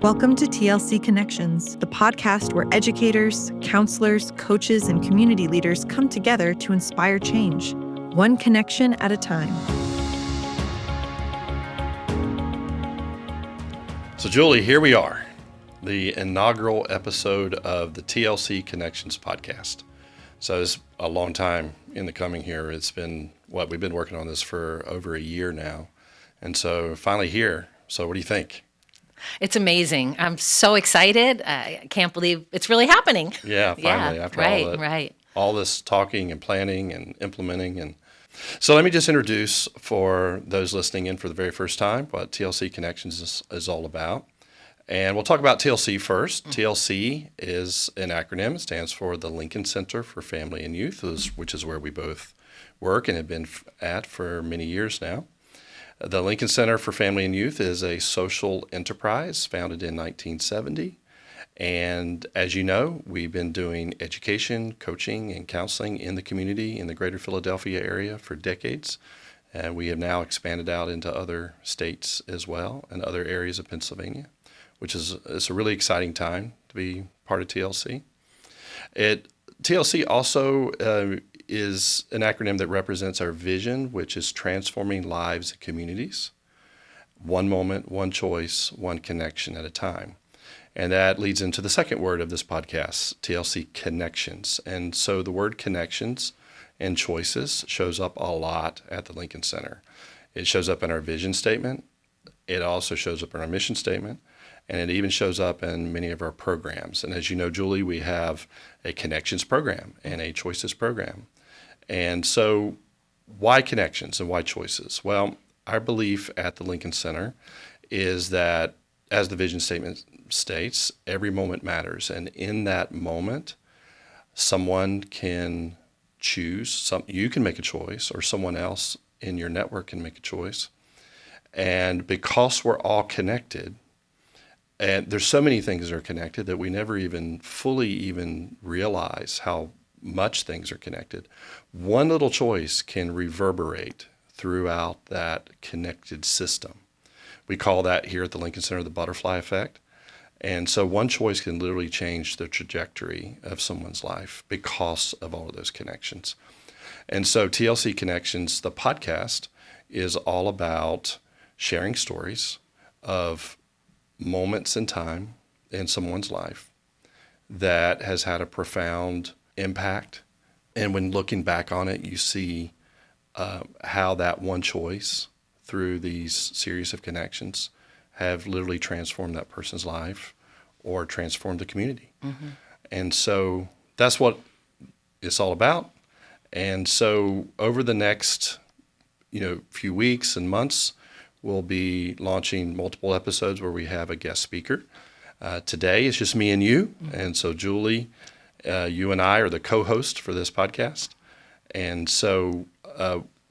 Welcome to TLC Connections, the podcast where educators, counselors, coaches, and community leaders come together to inspire change, one connection at a time. So Julie, here we are, the inaugural episode of the TLC Connections podcast. So it's a long time in the coming here. It's been, we've been working on this for over a year now. And so finally here. So what do you think? It's amazing. I'm so excited. I can't believe it's really happening. Yeah, finally, after all this talking and planning and implementing. And so let me just introduce for those listening in for the very first time what TLC Connections is all about. And we'll talk about TLC first. TLC is an acronym. It stands for the Lincoln Center for Family and Youth, which is where we both work and have been at for many years now. The Lincoln Center for Family and Youth is a social enterprise founded in 1970. And as you know, we've been doing education, coaching, and counseling in the community in the greater Philadelphia area for decades. And we have now expanded out into other states as well and other areas of Pennsylvania, which is it's a really exciting time to be part of TLC. TLC also is an acronym that represents our vision, which is transforming lives and communities, one moment, one choice, one connection at a time. And that leads into the second word of this podcast, TLC Connections. And so the word connections and choices shows up a lot at the Lincoln Center. It shows up in our vision statement. It also shows up in our mission statement. And it even shows up in many of our programs. And as you know, Julie, we have a Connections program and a Choices program. And so why Connections and why Choices? Well, our belief at the Lincoln Center is that, as the vision statement states, every moment matters. And in that moment, someone can choose, you can make a choice, or someone else in your network can make a choice. And because we're all connected, and there's so many things that are connected that we never even fully realize how much things are connected. One little choice can reverberate throughout that connected system. We call that here at the Lincoln Center the butterfly effect. And so one choice can literally change the trajectory of someone's life because of all of those connections. And so TLC Connections, the podcast, is all about sharing stories of moments in time in someone's life that has had a profound impact. And when looking back on it, you see how that one choice through these series of connections have literally transformed that person's life or transformed the community. Mm-hmm. And so that's what it's all about. And so over the next few weeks and months, we'll be launching multiple episodes where we have a guest speaker. Today it's just me and you. Mm-hmm. And so Julie, you and I are the co-host for this podcast. And so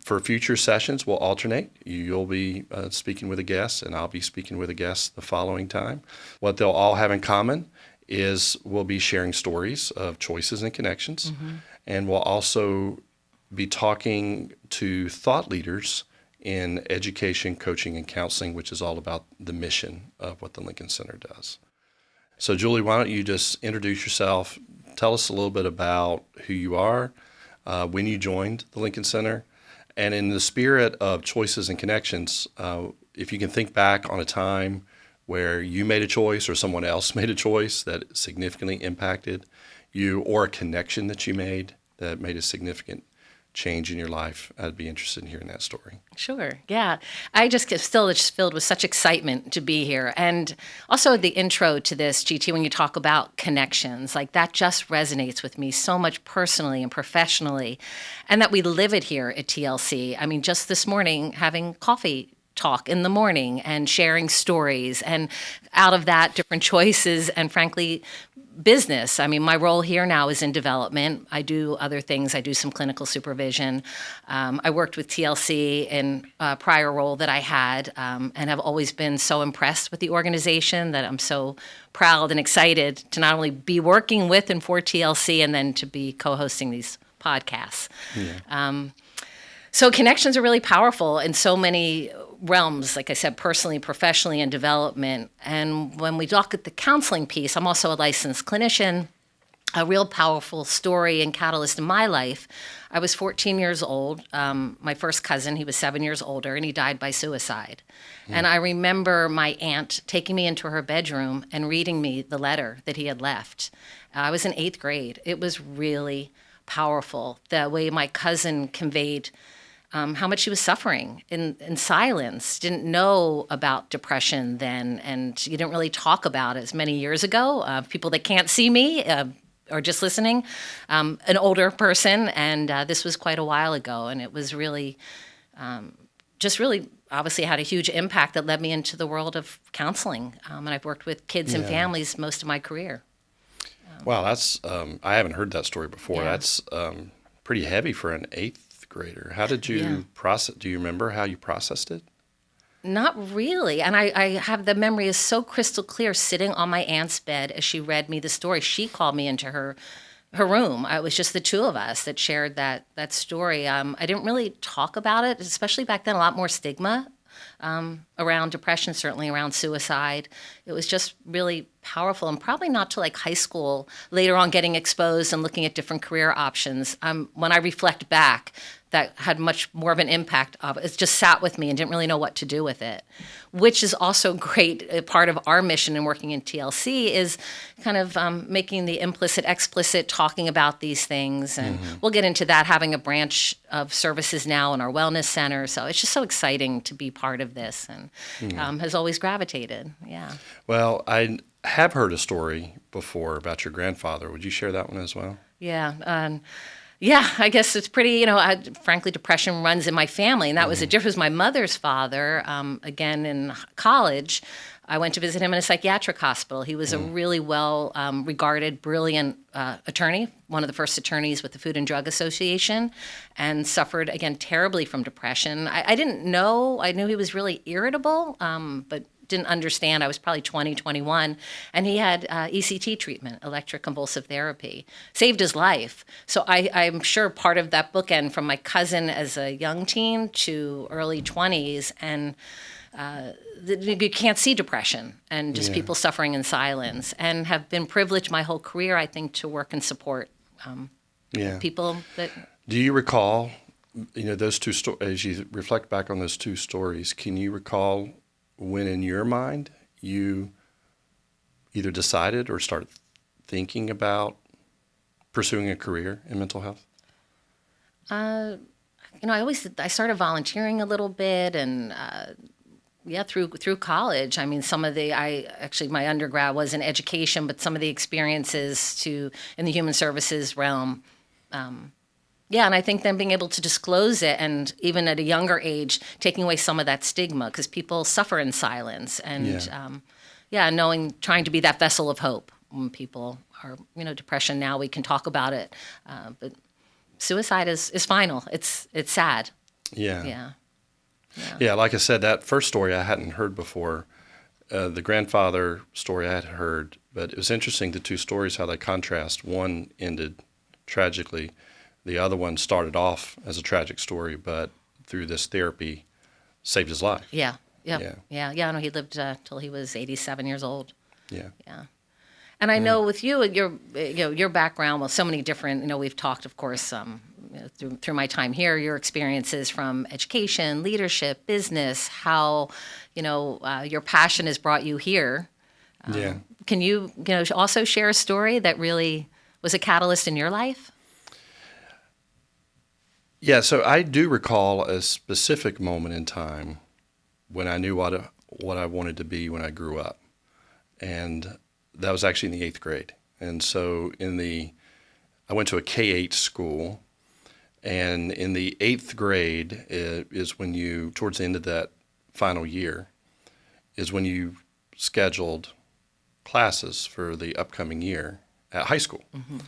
for future sessions, we'll alternate. You'll be speaking with a guest, and I'll be speaking with a guest the following time. What they'll all have in common is we'll be sharing stories of choices and connections. Mm-hmm. And we'll also be talking to thought leaders in education, coaching, and counseling, which is all about the mission of what the Lincoln Center does. So Julie, why don't you just introduce yourself, tell us a little bit about who you are, when you joined the Lincoln Center, and in the spirit of choices and connections, if you can think back on a time where you made a choice or someone else made a choice that significantly impacted you, or a connection that you made that made a significant change in your life, I'd be interested in hearing that story. Sure. Yeah. I just get still just filled with such excitement to be here. And also the intro to this, GT, when you talk about connections, like that just resonates with me so much personally and professionally, and that we live it here at TLC. I mean, just this morning, having coffee talk in the morning and sharing stories, and out of that, different choices and frankly, business. I mean, my role here now is in development. I do other things. I do some clinical supervision. I worked with TLC in a prior role that I had, and have always been so impressed with the organization that I'm so proud and excited to not only be working with and for TLC and then to be co-hosting these podcasts. Yeah. So connections are really powerful in so many realms, like I said, personally, professionally, and development. And when we talk at the counseling piece, I'm also a licensed clinician. A real powerful story and catalyst in my life. I was 14 years old. My first cousin, he was 7 years older, and he died by suicide. And I remember my aunt taking me into her bedroom and reading me the letter that he had left. I was in 8th grade. It was really powerful, the way my cousin conveyed how much he was suffering in silence. Didn't know about depression then, and you didn't really talk about it as many years ago. People that can't see me, or just listening, an older person, and this was quite a while ago, and it was really, just really obviously had a huge impact that led me into the world of counseling, and I've worked with kids and families most of my career. Wow, that's, I haven't heard that story before. Yeah. That's pretty heavy for an 8th grader. How did you process, do you remember how you processed it? Not really. And I have the memory is so crystal clear sitting on my aunt's bed as she read me the story. She called me into her room. It was just the two of us that shared that story. I didn't really talk about it, especially back then, a lot more stigma around depression, certainly around suicide. It was just really powerful, and probably not till like high school, later on getting exposed and looking at different career options. When I reflect back, that had much more of an impact. It just sat with me and didn't really know what to do with it, which is also great. A part of our mission in working in TLC is kind of making the implicit, explicit, talking about these things. And we'll get into that, having a branch of services now in our wellness center. So it's just so exciting to be part of this, and has always gravitated. Yeah. Well, I have heard a story before about your grandfather. Would you share that one as well? Yeah. Yeah, I guess it's pretty, frankly, depression runs in my family. And that was the difference. My mother's father, again, in college, I went to visit him in a psychiatric hospital. He was a really well regarded, brilliant attorney, one of the first attorneys with the Food and Drug Association, and suffered, again, terribly from depression. I didn't know. I knew he was really irritable, but didn't understand. I was probably 20, 21, and he had ECT treatment, electric convulsive therapy. Saved his life. So I'm sure part of that bookend from my cousin as a young teen to early 20s, and you can't see depression and just people suffering in silence, and have been privileged my whole career, I think, to work and support people that... Do you recall, those two as you reflect back on those two stories, can you recall when in your mind you either decided or started thinking about pursuing a career in mental health? I started volunteering a little bit, and through college. I mean, my undergrad was in education, but some of the experiences in the human services realm. And I think then being able to disclose it, and even at a younger age, taking away some of that stigma, because people suffer in silence, and trying to be that vessel of hope when people are, depression. Now we can talk about it, but suicide is final. It's sad. Yeah. Like I said, that first story I hadn't heard before. The grandfather story I had heard, but it was interesting, the two stories, how they contrast. One ended tragically. The other one started off as a tragic story, but through this therapy, saved his life. Yeah. No, he lived till he was 87 years old. Yeah. And I know with you, your background, well, so many different. We've talked, of course, through my time here, your experiences from education, leadership, business, how your passion has brought you here. Can you also share a story that really was a catalyst in your life? Yeah, so I do recall a specific moment in time when I knew what I wanted to be when I grew up. And that was actually in the 8th grade. And so I went to a K-8 school, and in the 8th grade is when towards the end of that final year, is when you scheduled classes for the upcoming year at high school. Mm-hmm.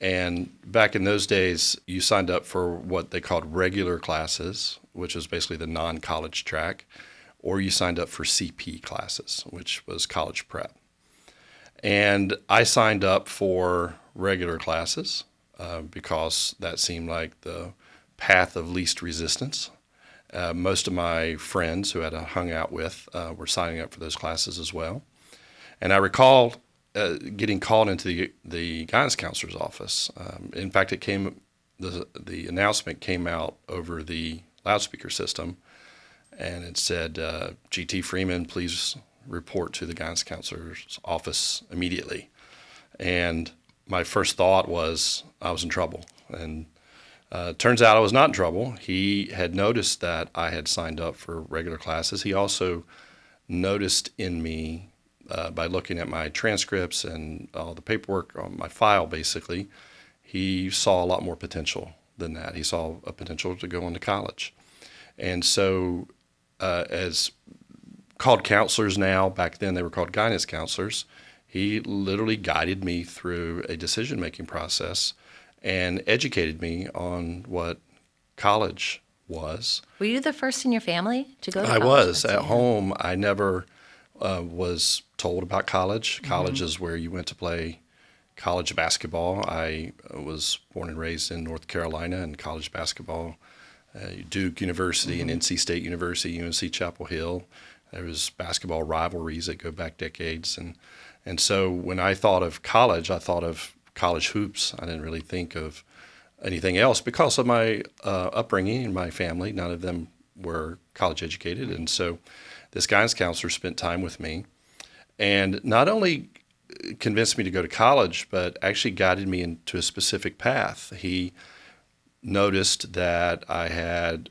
And back in those days, you signed up for what they called regular classes, which was basically the non-college track, or you signed up for CP classes, which was college prep. And I signed up for regular classes because that seemed like the path of least resistance. Most of my friends who I had hung out with were signing up for those classes as well. And I recall getting called into the guidance counselor's office. In fact, the announcement came out over the loudspeaker system, and it said, G.T. Freeman, please report to the guidance counselor's office immediately. And my first thought was I was in trouble. And turns out I was not in trouble. He had noticed that I had signed up for regular classes. He also noticed in me, by looking at my transcripts and all the paperwork on my file, basically, he saw a lot more potential than that. He saw a potential to go into college. And so as called counselors now, back then they were called guidance counselors, he literally guided me through a decision-making process and educated me on what college was. Were you the first in your family to go to college? I was. At home, I never was told about college. College is where you went to play college basketball. I was born and raised in North Carolina, and college basketball, Duke University and NC State University, UNC Chapel Hill. There was basketball rivalries that go back decades. And so when I thought of college, I thought of college hoops. I didn't really think of anything else because of my upbringing and my family. None of them were college educated. And so this guidance counselor spent time with me and not only convinced me to go to college, but actually guided me into a specific path. He noticed that I had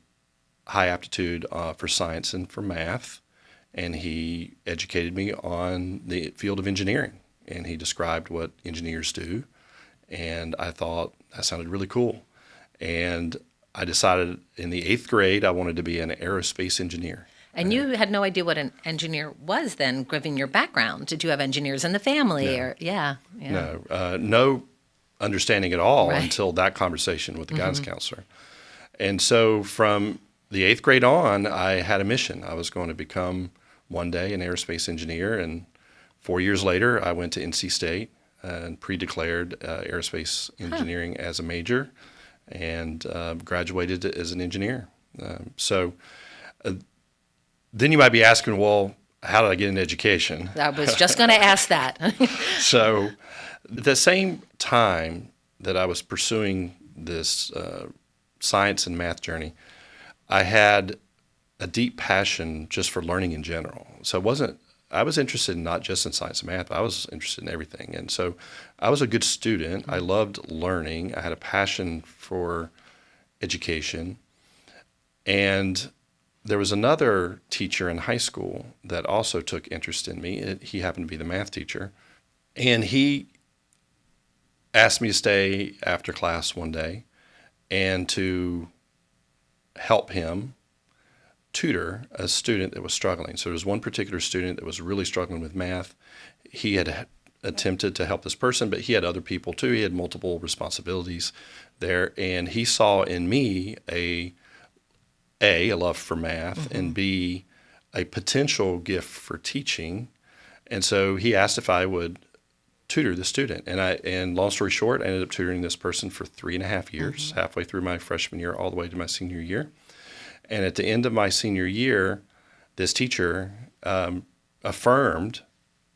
high aptitude for science and for math, and he educated me on the field of engineering. And he described what engineers do, and I thought that sounded really cool. And I decided in the 8th grade I wanted to be an aerospace engineer. And you had no idea what an engineer was then, given your background. Did you have engineers in the family? No. Or No, no understanding at all Right. until that conversation with the guidance counselor. And so from the 8th grade on, I had a mission. I was going to become one day an aerospace engineer. And 4 years later, I went to NC State and pre-declared aerospace engineering as a major and graduated as an engineer. Then you might be asking, well, how did I get into education? I was just going to ask that. So the same time that I was pursuing this science and math journey, I had a deep passion just for learning in general. So I was interested not just in science and math, but I was interested in everything. And so I was a good student. I loved learning. I had a passion for education. And there was another teacher in high school that also took interest in me. He happened to be the math teacher. And he asked me to stay after class one day and to help him tutor a student that was struggling. So there was one particular student that was really struggling with math. He had attempted to help this person, but he had other people too. He had multiple responsibilities there. And he saw in me a love for math, and B, a potential gift for teaching. And so he asked if I would tutor the student. And long story short, I ended up tutoring this person for 3.5 years, halfway through my freshman year, all the way to my senior year. And at the end of my senior year, this teacher affirmed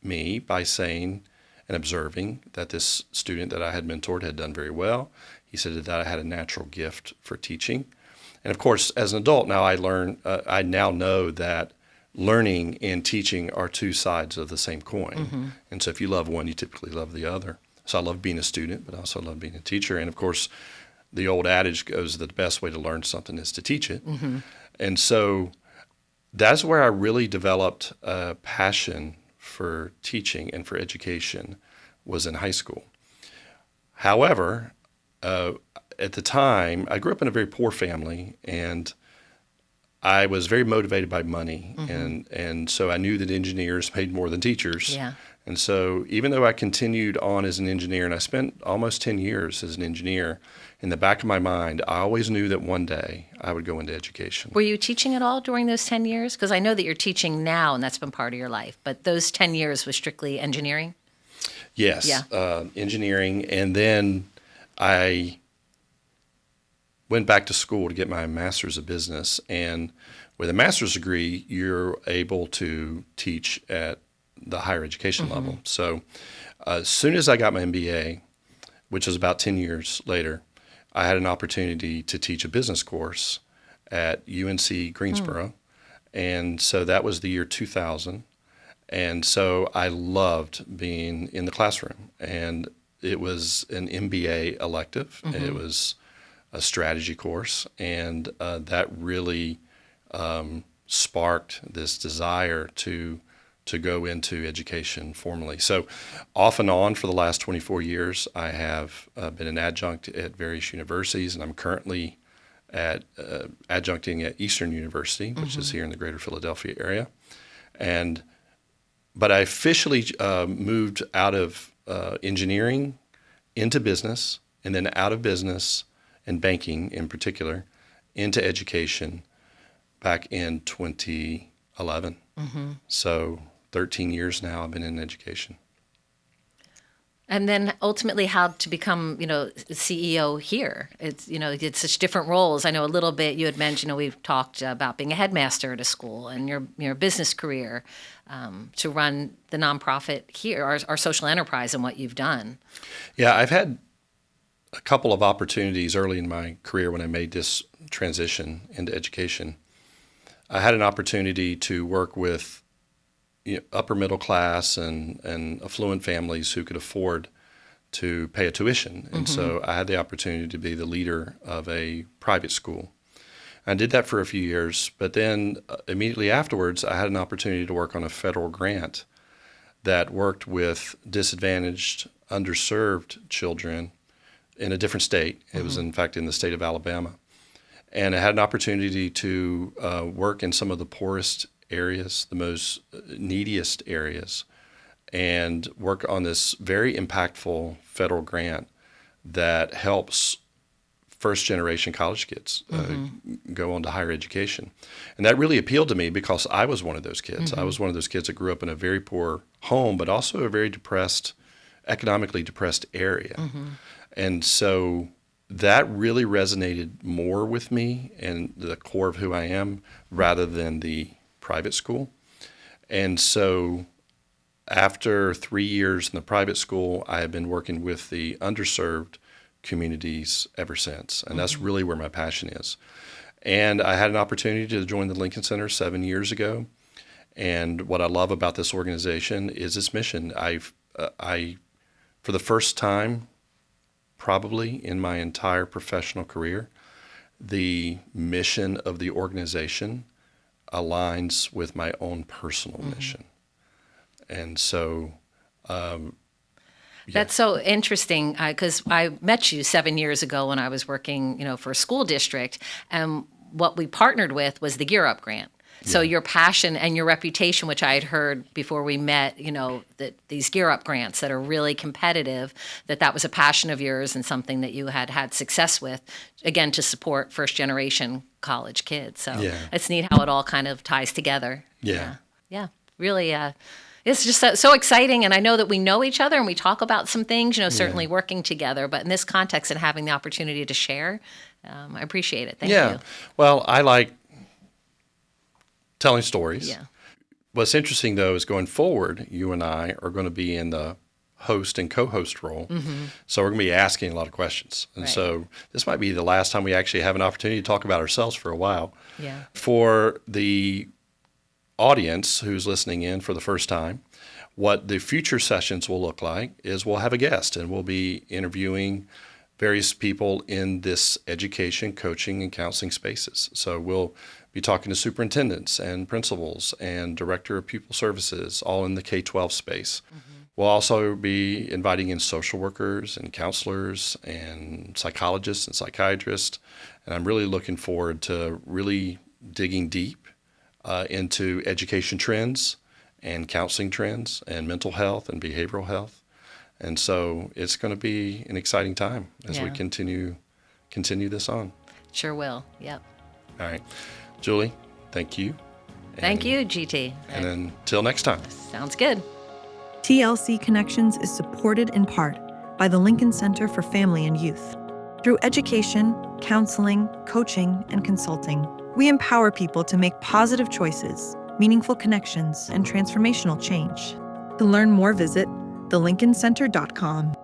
me by saying and observing that this student that I had mentored had done very well. He said that I had a natural gift for teaching. And of course, as an adult now, I now know that learning and teaching are two sides of the same coin. And so if you love one, you typically love the other. So I love being a student, but I also love being a teacher. And of course, the old adage goes that the best way to learn something is to teach it. And so that's where I really developed a passion for teaching and for education, was in high school. However, at the time, I grew up in a very poor family, and I was very motivated by money. And so I knew that engineers paid more than teachers. Yeah. And so even though I continued on as an engineer, and I spent almost 10 years as an engineer, in the back of my mind, I always knew that one day I would go into education. Were you teaching at all during those 10 years? Because I know that you're teaching now, and that's been part of your life. But those 10 years was strictly engineering? Yes, Yeah. engineering. And then I went back to school to get my master's of business. And with a master's degree, you're able to teach at the higher education level. So as soon as I got my MBA, which was about 10 years later, I had an opportunity to teach a business course at UNC Greensboro. And so that was the year 2000. And so I loved being in the classroom. And it was an MBA elective. It was a strategy course. And that really sparked this desire to go into education formally. So off and on for the last 24 years, I have been an adjunct at various universities, and I'm currently adjuncting at Eastern University, which is here in the greater Philadelphia area. But I officially moved out of engineering into business, and then out of business and banking in particular into education back in 2011. So 13 years now I've been in education. And then ultimately how to become, CEO here. It's such different roles. I know a little bit, you had mentioned, we've talked about being a headmaster at a school and your business career to run the nonprofit here, our social enterprise, and what you've done. Yeah, I've had a couple of opportunities early in my career when I made this transition into education. I had an opportunity to work with upper middle class and affluent families who could afford to pay a tuition. And so I had the opportunity to be the leader of a private school. I did that for a few years, but then immediately afterwards, I had an opportunity to work on a federal grant that worked with disadvantaged, underserved children in a different state. It was, in fact, in the state of Alabama. And I had an opportunity to work in some of the poorest areas, the most neediest areas, and work on this very impactful federal grant that helps first-generation college kids go on to higher education. And that really appealed to me because I was one of those kids. I was one of those kids that grew up in a very poor home, but also a very economically depressed area. And so that really resonated more with me and the core of who I am rather than the private school. And so after 3 years in the private school, I have been working with the underserved communities ever since. And that's really where my passion is. And I had an opportunity to join the Lincoln Center 7 years ago. And what I love about this organization is its mission. I, for the first time, probably in my entire professional career, the mission of the organization aligns with my own personal mission. And so that's so interesting because I met you 7 years ago when I was working, for a school district, and what we partnered with was the Gear Up grant. So your passion and your reputation, which I had heard before we met, that these Gear Up grants that are really competitive, that was a passion of yours and something that you had success with, again, to support first-generation college kids. So it's neat how it all kind of ties together. Yeah. Really, it's just so exciting. And I know that we know each other and we talk about some things, certainly working together. But in this context and having the opportunity to share, I appreciate it. Thank you. Well, I like telling stories. Yeah. What's interesting, though, is going forward, you and I are going to be in the host and co-host role. So we're going to be asking a lot of questions. And so this might be the last time we actually have an opportunity to talk about ourselves for a while. Yeah. For the audience who's listening in for the first time, what the future sessions will look like is we'll have a guest and we'll be interviewing various people in this education, coaching, and counseling spaces. So we'll be talking to superintendents and principals and director of pupil services, all in the K-12 space. We'll also be inviting in social workers and counselors and psychologists and psychiatrists. And I'm really looking forward to really digging deep into education trends and counseling trends and mental health and behavioral health. And so it's going to be an exciting time as we continue this on. Sure will. Yep. All right. Julie, thank you. Thank you, GT. And until next time. Sounds good. TLC Connections is supported in part by the Lincoln Center for Family and Youth. Through education, counseling, coaching, and consulting, we empower people to make positive choices, meaningful connections, and transformational change. To learn more, visit thelincolncenter.com.